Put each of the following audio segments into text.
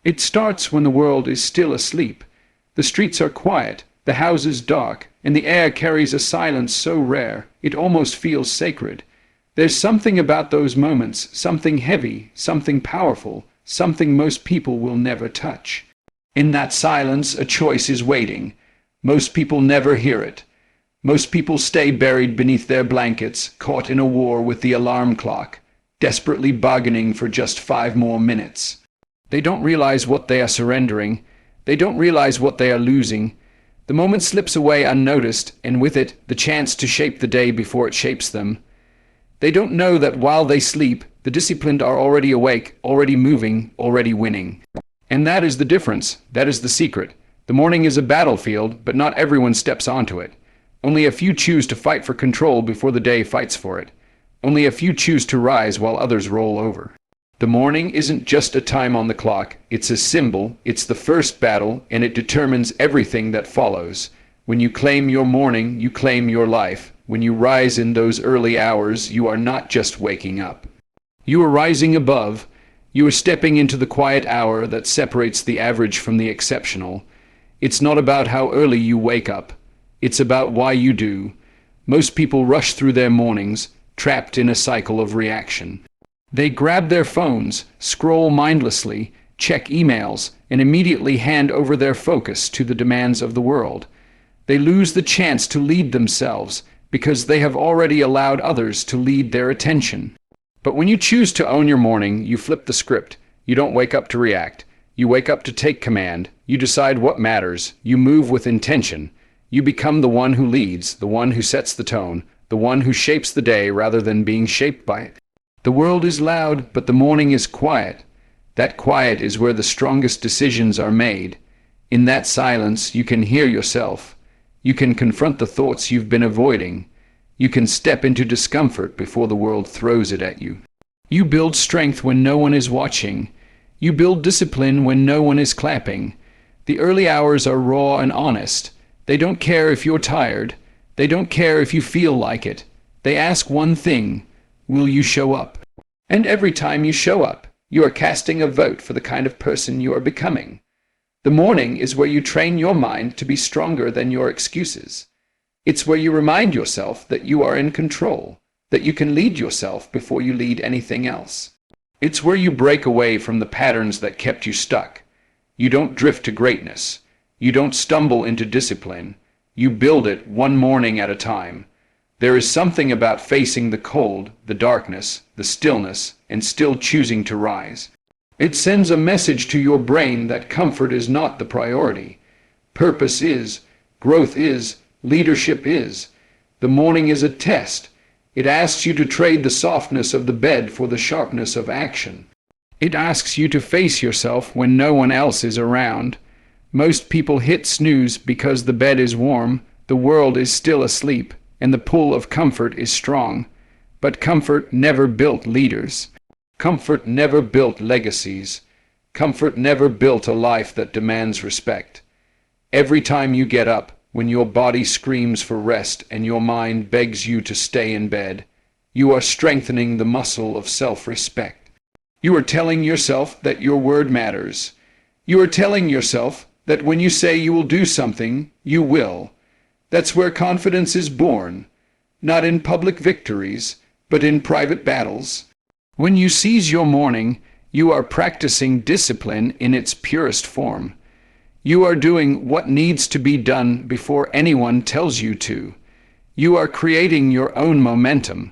It starts when the world is still asleep. The streets are quiet, the houses dark, and the air carries a silence so rare it almost feels sacred. There's something about those moments, something heavy, something powerful, something most people will never touch. In that silence, a choice is waiting. Most people never hear it. Most people stay buried beneath their blankets, caught in a war with the alarm clock, desperately bargaining for just 5 more minutes. They don't realize what they are surrendering. They don't realize what they are losing. The moment slips away unnoticed, and with it, the chance to shape the day before it shapes them. They don't know that while they sleep, the disciplined are already awake, already moving, already winning. And that is the difference. That is the secret. The morning is a battlefield, but not everyone steps onto it. Only a few choose to fight for control before the day fights for it. Only a few choose to rise while others roll over. The morning isn't just a time on the clock. It's a symbol. It's the first battle, and it determines everything that follows. When you claim your morning, you claim your life. When you rise in those early hours, you are not just waking up. You are rising above. You are stepping into the quiet hour that separates the average from the exceptional. It's not about how early you wake up. It's about why you do. Most people rush through their mornings, trapped in a cycle of reaction. They grab their phones, scroll mindlessly, check emails, and immediately hand over their focus to the demands of the world. They lose the chance to lead themselves because they have already allowed others to lead their attention. But when you choose to own your morning, you flip the script. You don't wake up to react. You wake up to take command. You decide what matters. You move with intention. You become the one who leads, the one who sets the tone, the one who shapes the day rather than being shaped by it. The world is loud, but the morning is quiet. That quiet is where the strongest decisions are made. In that silence, you can hear yourself. You can confront the thoughts you've been avoiding. You can step into discomfort before the world throws it at you. You build strength when no one is watching. You build discipline when no one is clapping. The early hours are raw and honest. They don't care if you're tired. They don't care if you feel like it. They ask one thing: will you show up? And every time you show up, you are casting a vote for the kind of person you are becoming. The morning is where you train your mind to be stronger than your excuses. It's where you remind yourself that you are in control, that you can lead yourself before you lead anything else. It's where you break away from the patterns that kept you stuck. You don't drift to greatness. You don't stumble into discipline. You build it one morning at a time. There is something about facing the cold, the darkness, the stillness, and still choosing to rise. It sends a message to your brain that comfort is not the priority. Purpose is, growth is, leadership is. The morning is a test. It asks you to trade the softness of the bed for the sharpness of action. It asks you to face yourself when no one else is around. Most people hit snooze because the bed is warm, the world is still asleep, and the pull of comfort is strong. But comfort never built leaders. Comfort never built legacies. Comfort never built a life that demands respect. Every time you get up, when your body screams for rest and your mind begs you to stay in bed, you are strengthening the muscle of self-respect. You are telling yourself that your word matters. You are telling yourself that when you say you will do something, you will. That's where confidence is born, not in public victories, but in private battles. When you seize your morning, you are practicing discipline in its purest form. You are doing what needs to be done before anyone tells you to. You are creating your own momentum.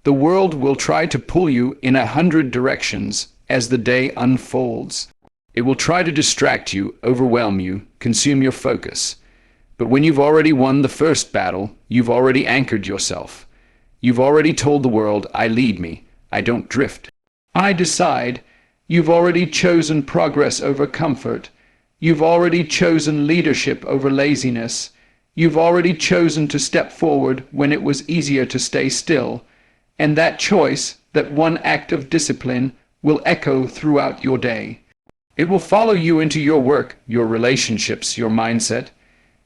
The world will try to pull you in 100 directions as the day unfolds. It will try to distract you, overwhelm you, consume your focus. But when you've already won the first battle, you've already anchored yourself. You've already told the world, I lead me. I don't drift. I decide. You've already chosen progress over comfort. You've already chosen leadership over laziness. You've already chosen to step forward when it was easier to stay still. And that choice, that one act of discipline, will echo throughout your day. It will follow you into your work, your relationships, your mindset.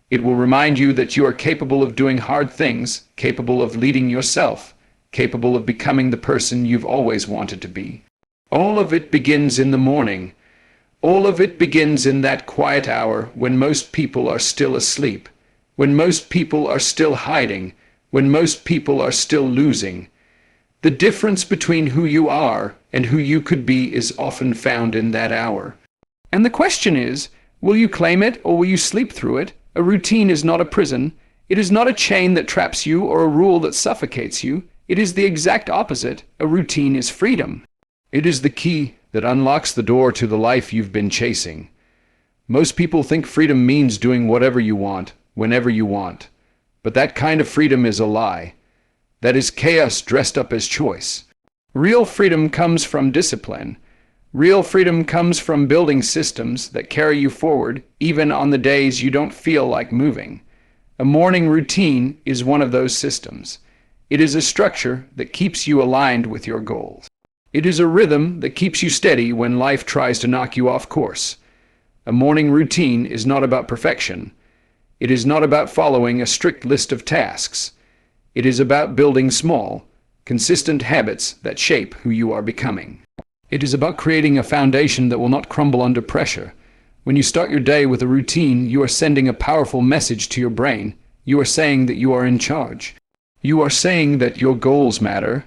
It will remind you that you are capable of doing hard things, capable of leading yourself, capable of becoming the person you've always wanted to be. All of it begins in the morning. All of it begins in that quiet hour when most people are still asleep, when most people are still hiding, when most people are still losing. The difference between who you are and who you could be is often found in that hour. And the question is, will you claim it or will you sleep through it? A routine is not a prison. It is not a chain that traps you or a rule that suffocates you. It is the exact opposite. A routine is freedom. It is the key that unlocks the door to the life you've been chasing. Most people think freedom means doing whatever you want, whenever you want. But that kind of freedom is a lie. That is chaos dressed up as choice. Real freedom comes from discipline. Real freedom comes from building systems that carry you forward, even on the days you don't feel like moving. A morning routine is one of those systems. It is a structure that keeps you aligned with your goals. It is a rhythm that keeps you steady when life tries to knock you off course. A morning routine is not about perfection. It is not about following a strict list of tasks. It is about building small, consistent habits that shape who you are becoming. It is about creating a foundation that will not crumble under pressure. When you start your day with a routine, you are sending a powerful message to your brain. You are saying that you are in charge. You are saying that your goals matter.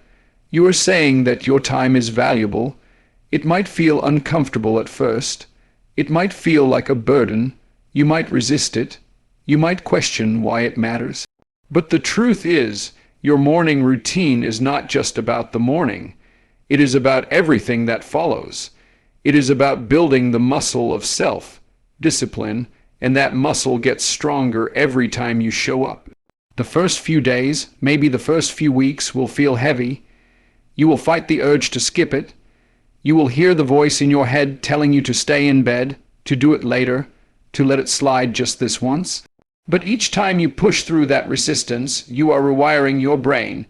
You are saying that your time is valuable. It might feel uncomfortable at first. It might feel like a burden. You might resist it. You might question why it matters. But the truth is, your morning routine is not just about the morning. It is about everything that follows. It is about building the muscle of self-discipline, and that muscle gets stronger every time you show up. The first few days, maybe the first few weeks, will feel heavy. You will fight the urge to skip it. You will hear the voice in your head telling you to stay in bed, to do it later, to let it slide just this once. But each time you push through that resistance, you are rewiring your brain.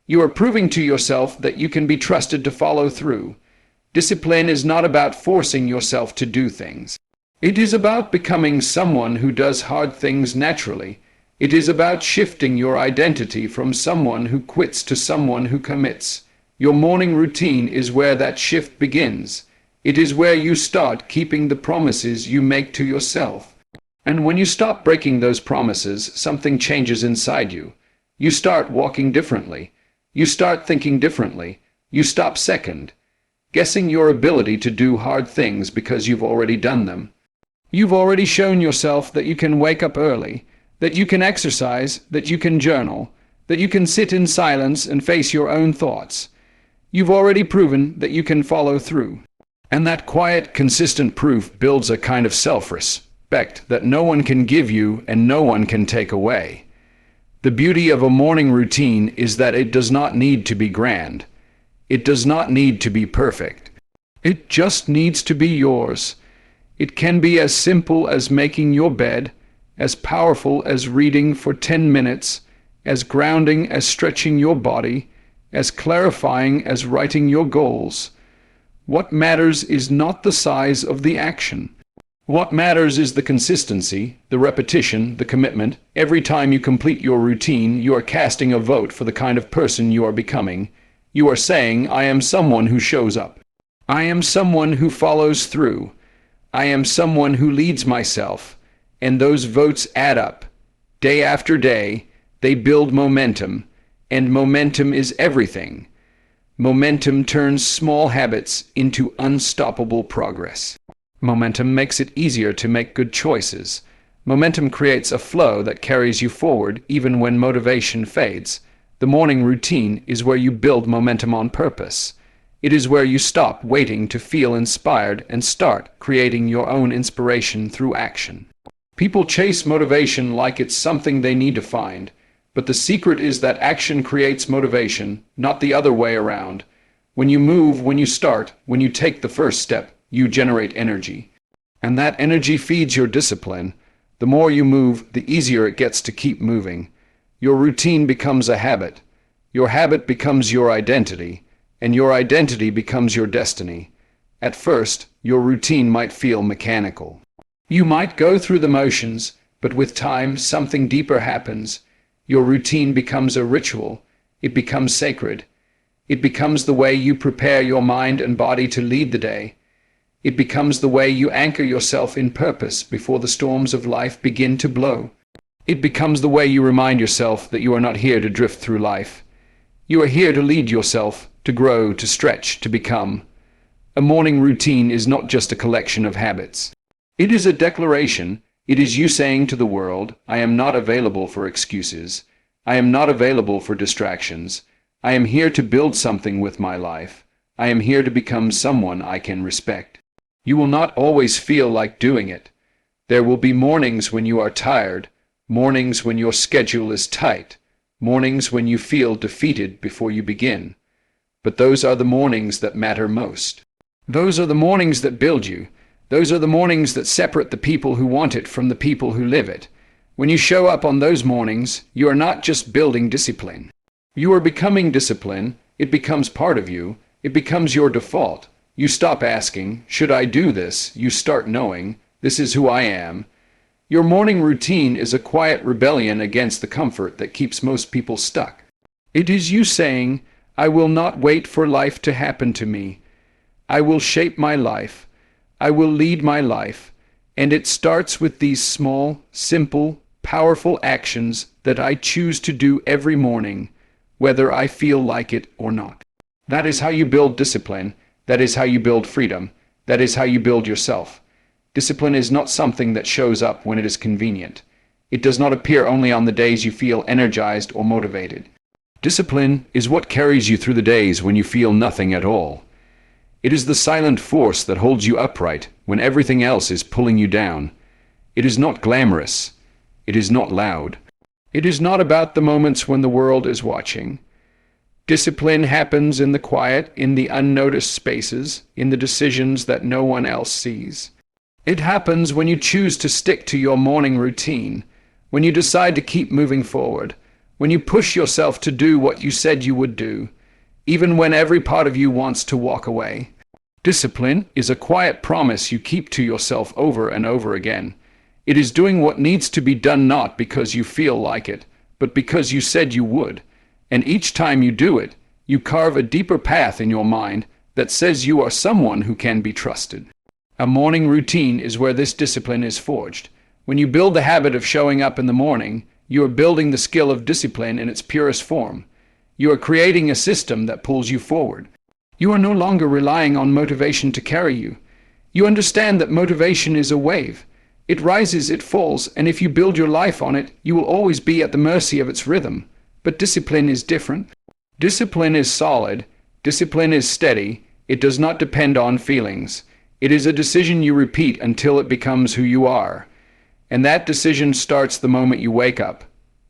You are proving to yourself that you can be trusted to follow through. Discipline is not about forcing yourself to do things. It is about becoming someone who does hard things naturally. It is about shifting your identity from someone who quits to someone who commits. Your morning routine is where that shift begins. It is where you start keeping the promises you make to yourself. And when you stop breaking those promises, something changes inside you. You start walking differently. You start thinking differently. You stop guessing your ability to do hard things because you've already done them. You've already shown yourself that you can wake up early, that you can exercise, that you can journal, that you can sit in silence and face your own thoughts. You've already proven that you can follow through. And that quiet, consistent proof builds a kind of self-respect that no one can give you and no one can take away. The beauty of a morning routine is that it does not need to be grand. It does not need to be perfect. It just needs to be yours. It can be as simple as making your bed, as powerful as reading for 10 minutes, as grounding as stretching your body, as clarifying as writing your goals. What matters is not the size of the action. What matters is the consistency, the repetition, the commitment. Every time you complete your routine, you are casting a vote for the kind of person you are becoming. You are saying, I am someone who shows up. I am someone who follows through. I am someone who leads myself. And those votes add up. Day after day, they build momentum. And momentum is everything. Momentum turns small habits into unstoppable progress. Momentum makes it easier to make good choices. Momentum creates a flow that carries you forward even when motivation fades. The morning routine is where you build momentum on purpose. It is where you stop waiting to feel inspired and start creating your own inspiration through action. People chase motivation like it's something they need to find, but the secret is that action creates motivation, not the other way around. When you move, when you start, when you take the first step, you generate energy. And that energy feeds your discipline. The more you move, the easier it gets to keep moving. Your routine becomes a habit. Your habit becomes your identity. And your identity becomes your destiny. At first, your routine might feel mechanical. You might go through the motions, but with time, something deeper happens. Your routine becomes a ritual. It becomes sacred. It becomes the way you prepare your mind and body to lead the day. It becomes the way you anchor yourself in purpose before the storms of life begin to blow. It becomes the way you remind yourself that you are not here to drift through life. You are here to lead yourself, to grow, to stretch, to become. A morning routine is not just a collection of habits. It is a declaration. It is you saying to the world, I am not available for excuses. I am not available for distractions. I am here to build something with my life. I am here to become someone I can respect. You will not always feel like doing it. There will be mornings when you are tired, mornings when your schedule is tight, mornings when you feel defeated before you begin. But those are the mornings that matter most. Those are the mornings that build you. Those are the mornings that separate the people who want it from the people who live it. When you show up on those mornings, you are not just building discipline. You are becoming discipline. It becomes part of you. It becomes your default. You stop asking, should I do this? You start knowing, this is who I am. Your morning routine is a quiet rebellion against the comfort that keeps most people stuck. It is you saying, I will not wait for life to happen to me. I will shape my life. I will lead my life. And it starts with these small, simple, powerful actions that I choose to do every morning, whether I feel like it or not. That is how you build discipline. That is how you build freedom. That is how you build yourself. Discipline is not something that shows up when it is convenient. It does not appear only on the days you feel energized or motivated. Discipline is what carries you through the days when you feel nothing at all. It is the silent force that holds you upright when everything else is pulling you down. It is not glamorous. It is not loud. It is not about the moments when the world is watching. Discipline happens in the quiet, in the unnoticed spaces, in the decisions that no one else sees. It happens when you choose to stick to your morning routine, when you decide to keep moving forward, when you push yourself to do what you said you would do, even when every part of you wants to walk away. Discipline is a quiet promise you keep to yourself over and over again. It is doing what needs to be done not because you feel like it, but because you said you would. And each time you do it, you carve a deeper path in your mind that says you are someone who can be trusted. A morning routine is where this discipline is forged. When you build the habit of showing up in the morning, you are building the skill of discipline in its purest form. You are creating a system that pulls you forward. You are no longer relying on motivation to carry you. You understand that motivation is a wave. It rises, it falls, and if you build your life on it, you will always be at the mercy of its rhythm. But discipline is different. Discipline is solid. Discipline is steady. It does not depend on feelings. It is a decision you repeat until it becomes who you are. And that decision starts the moment you wake up.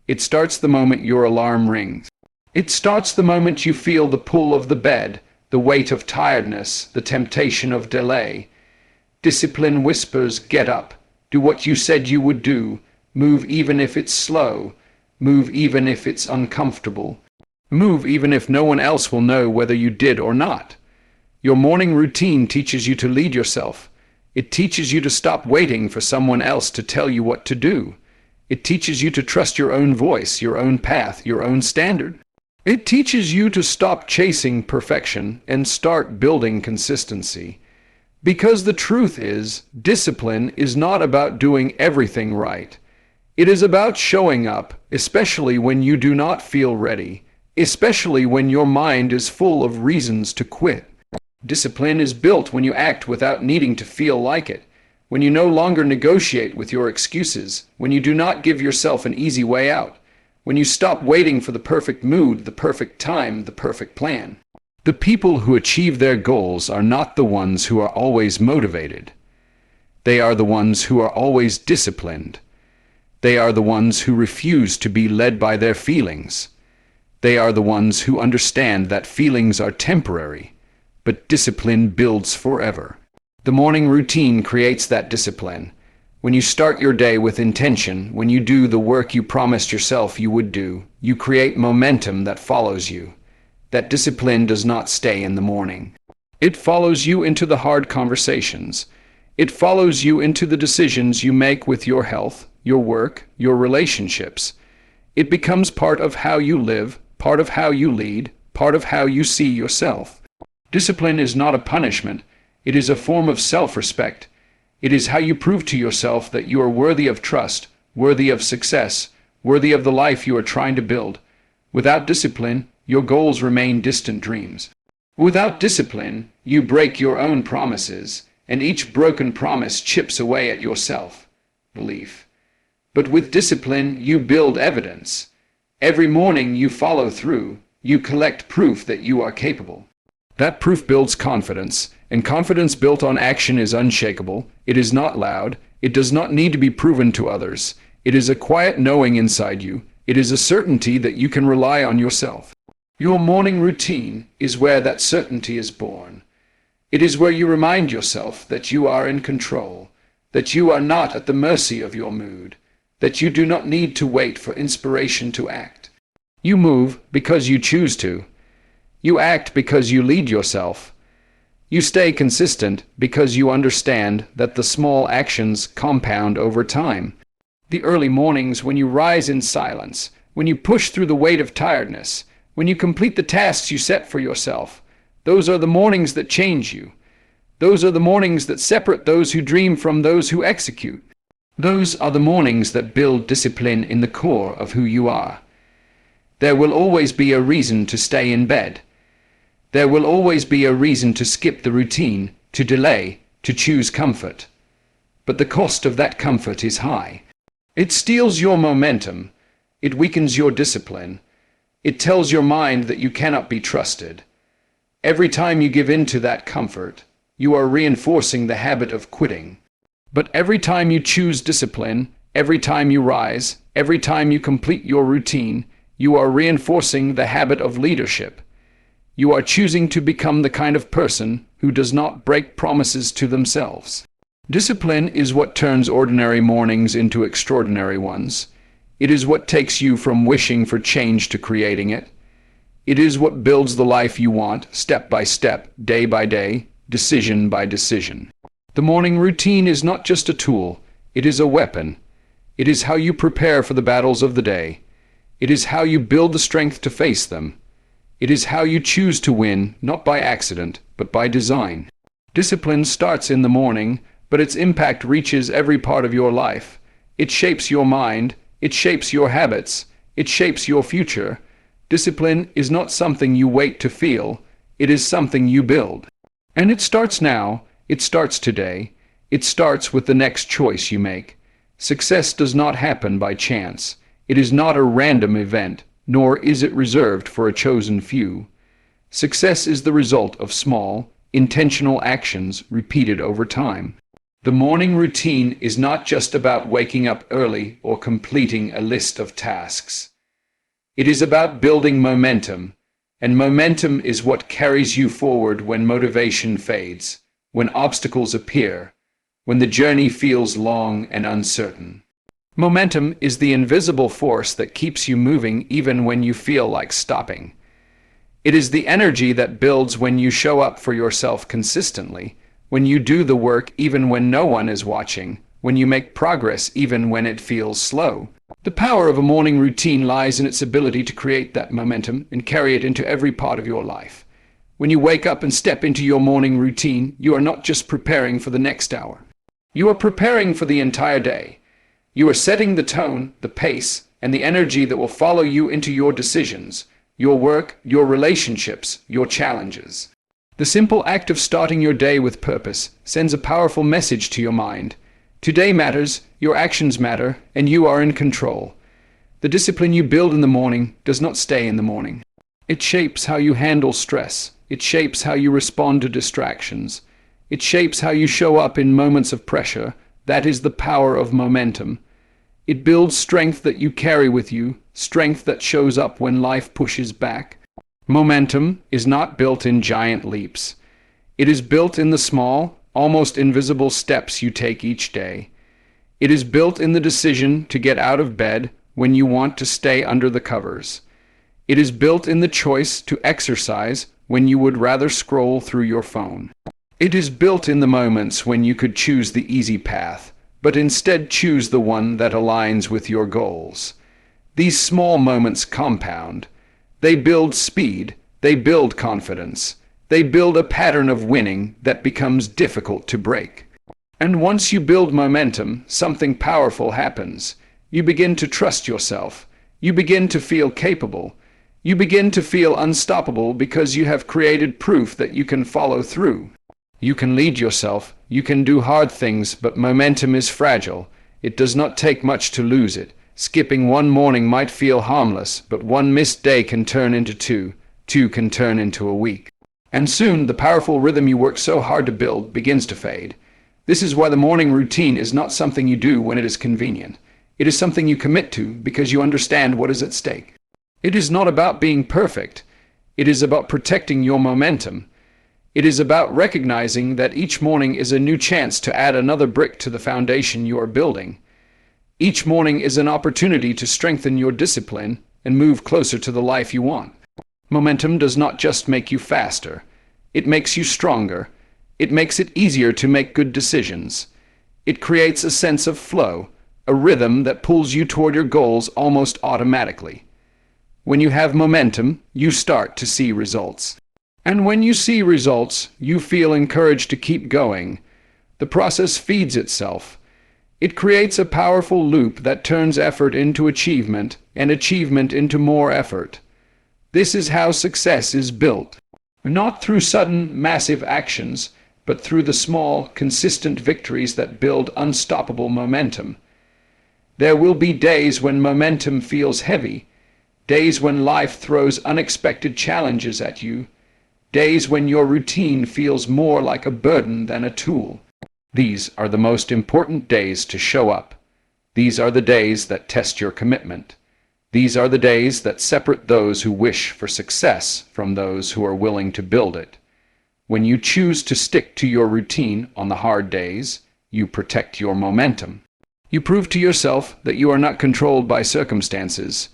It starts the moment your alarm rings. It starts the moment you feel the pull of the bed, the weight of tiredness, the temptation of delay. Discipline whispers, get up. Do what you said you would do. Move even if it's slow. Move even if it's uncomfortable. Move even if no one else will know whether you did or not. Your morning routine teaches you to lead yourself. It teaches you to stop waiting for someone else to tell you what to do. It teaches you to trust your own voice, your own path, your own standard. It teaches you to stop chasing perfection and start building consistency. Because the truth is, discipline is not about doing everything right. It is about showing up, especially when you do not feel ready, especially when your mind is full of reasons to quit. Discipline is built when you act without needing to feel like it, when you no longer negotiate with your excuses, when you do not give yourself an easy way out, when you stop waiting for the perfect mood, the perfect time, the perfect plan. The people who achieve their goals are not the ones who are always motivated. They are the ones who are always disciplined. They are the ones who refuse to be led by their feelings. They are the ones who understand that feelings are temporary, but discipline builds forever. The morning routine creates that discipline. When you start your day with intention, when you do the work you promised yourself you would do, you create momentum that follows you. That discipline does not stay in the morning. It follows you into the hard conversations. It follows you into the decisions you make with your health, your work, your relationships. It becomes part of how you live, part of how you lead, part of how you see yourself. Discipline is not a punishment. It is a form of self-respect. It is how you prove to yourself that you are worthy of trust, worthy of success, worthy of the life you are trying to build. Without discipline, your goals remain distant dreams. Without discipline, you break your own promises, and each broken promise chips away at your self-belief. But with discipline, you build evidence. Every morning you follow through, you collect proof that you are capable. That proof builds confidence, and confidence built on action is unshakable. It is not loud. It does not need to be proven to others. It is a quiet knowing inside you. It is a certainty that you can rely on yourself. Your morning routine is where that certainty is born. It is where you remind yourself that you are in control, that you are not at the mercy of your mood, that you do not need to wait for inspiration to act. You move because you choose to. You act because you lead yourself. You stay consistent because you understand that the small actions compound over time. The early mornings when you rise in silence, when you push through the weight of tiredness, when you complete the tasks you set for yourself, those are the mornings that change you. Those are the mornings that separate those who dream from those who execute. Those are the mornings that build discipline in the core of who you are. There will always be a reason to stay in bed. There will always be a reason to skip the routine, to delay, to choose comfort. But the cost of that comfort is high. It steals your momentum. It weakens your discipline. It tells your mind that you cannot be trusted. Every time you give in to that comfort, you are reinforcing the habit of quitting. But every time you choose discipline, every time you rise, every time you complete your routine, you are reinforcing the habit of leadership. You are choosing to become the kind of person who does not break promises to themselves. Discipline is what turns ordinary mornings into extraordinary ones. It is what takes you from wishing for change to creating it. It is what builds the life you want, step by step, day by day, decision by decision. The morning routine is not just a tool, it is a weapon. It is how you prepare for the battles of the day. It is how you build the strength to face them. It is how you choose to win, not by accident, but by design. Discipline starts in the morning, but its impact reaches every part of your life. It shapes your mind, it shapes your habits, it shapes your future. Discipline is not something you wait to feel, it is something you build. And it starts now, it starts today, it starts with the next choice you make. Success does not happen by chance. It is not a random event, nor is it reserved for a chosen few. Success is the result of small, intentional actions repeated over time. The morning routine is not just about waking up early or completing a list of tasks. It is about building momentum, and momentum is what carries you forward when motivation fades, when obstacles appear, when the journey feels long and uncertain. Momentum is the invisible force that keeps you moving even when you feel like stopping. It is the energy that builds when you show up for yourself consistently, when you do the work even when no one is watching, when you make progress even when it feels slow. The power of a morning routine lies in its ability to create that momentum and carry it into every part of your life. When you wake up and step into your morning routine, you are not just preparing for the next hour. You are preparing for the entire day. You are setting the tone, the pace, and the energy that will follow you into your decisions, your work, your relationships, your challenges. The simple act of starting your day with purpose sends a powerful message to your mind. Today matters, your actions matter, and you are in control. The discipline you build in the morning does not stay in the morning. It shapes how you handle stress. It shapes how you respond to distractions. It shapes how you show up in moments of pressure. That is the power of momentum. It builds strength that you carry with you, strength that shows up when life pushes back. Momentum is not built in giant leaps. It is built in the small, almost invisible steps you take each day. It is built in the decision to get out of bed when you want to stay under the covers. It is built in the choice to exercise when you would rather scroll through your phone. It is built in the moments when you could choose the easy path, but instead choose the one that aligns with your goals. These small moments compound. They build speed, they build confidence, They build a pattern of winning that becomes difficult to break. And once you build momentum, something powerful happens. You begin to trust yourself. You begin to feel capable. You begin to feel unstoppable because you have created proof that you can follow through. You can lead yourself. You can do hard things, but momentum is fragile. It does not take much to lose it. Skipping one morning might feel harmless, but one missed day can turn into two. Two can turn into a week. And soon the powerful rhythm you worked so hard to build begins to fade. This is why the morning routine is not something you do when it is convenient. It is something you commit to because you understand what is at stake. It is not about being perfect. It is about protecting your momentum. It is about recognizing that each morning is a new chance to add another brick to the foundation you are building. Each morning is an opportunity to strengthen your discipline and move closer to the life you want. Momentum does not just make you faster. It makes you stronger. It makes it easier to make good decisions. It creates a sense of flow, a rhythm that pulls you toward your goals almost automatically. When you have momentum, you start to see results. And when you see results, you feel encouraged to keep going. The process feeds itself. It creates a powerful loop that turns effort into achievement and achievement into more effort. This is how success is built. Not through sudden, massive actions, but through the small, consistent victories that build unstoppable momentum. There will be days when momentum feels heavy, days when life throws unexpected challenges at you, days when your routine feels more like a burden than a tool. These are the most important days to show up. These are the days that test your commitment. These are the days that separate those who wish for success from those who are willing to build it. When you choose to stick to your routine on the hard days, you protect your momentum. You prove to yourself that you are not controlled by circumstances.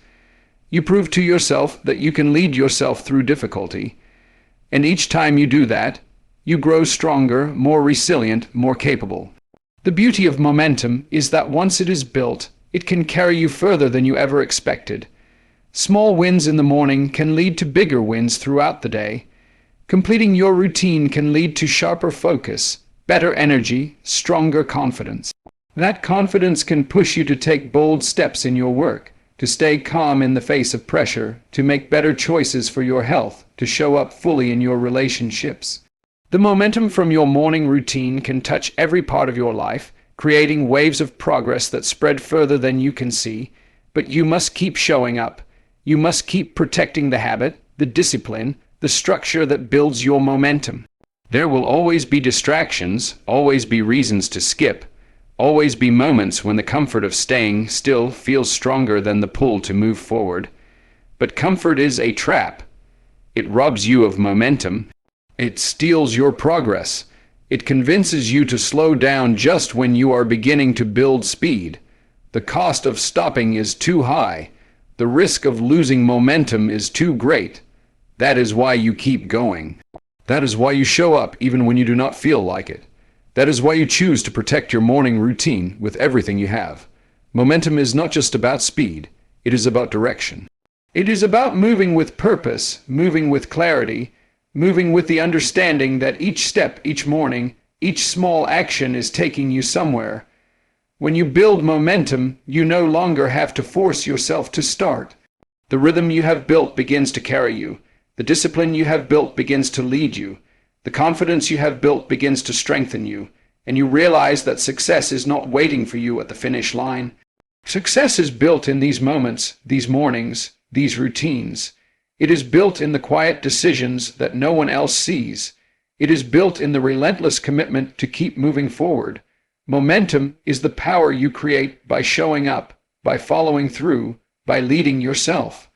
You prove to yourself that you can lead yourself through difficulty. And each time you do that, you grow stronger, more resilient, more capable. The beauty of momentum is that once it is built, it can carry you further than you ever expected. Small wins in the morning can lead to bigger wins throughout the day. Completing your routine can lead to sharper focus, better energy, stronger confidence. That confidence can push you to take bold steps in your work, to stay calm in the face of pressure, to make better choices for your health, to show up fully in your relationships. The momentum from your morning routine can touch every part of your life, creating waves of progress that spread further than you can see. But you must keep showing up. You must keep protecting the habit, the discipline, the structure that builds your momentum. There will always be distractions, always be reasons to skip, always be moments when the comfort of staying still feels stronger than the pull to move forward. But comfort is a trap. It robs you of momentum. It steals your progress. It convinces you to slow down just when you are beginning to build speed. The cost of stopping is too high. The risk of losing momentum is too great. That is why you keep going. That is why you show up even when you do not feel like it. That is why you choose to protect your morning routine with everything you have. Momentum is not just about speed. It is about direction. It is about moving with purpose, moving with clarity, moving with the understanding that each step, each morning, each small action is taking you somewhere. When you build momentum, you no longer have to force yourself to start. The rhythm you have built begins to carry you. The discipline you have built begins to lead you. The confidence you have built begins to strengthen you. And you realize that success is not waiting for you at the finish line. Success is built in these moments, these mornings, these routines. It is built in the quiet decisions that no one else sees. It is built in the relentless commitment to keep moving forward. Momentum is the power you create by showing up, by following through, by leading yourself.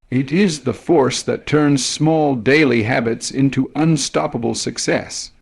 It is the force that turns small daily habits into unstoppable success.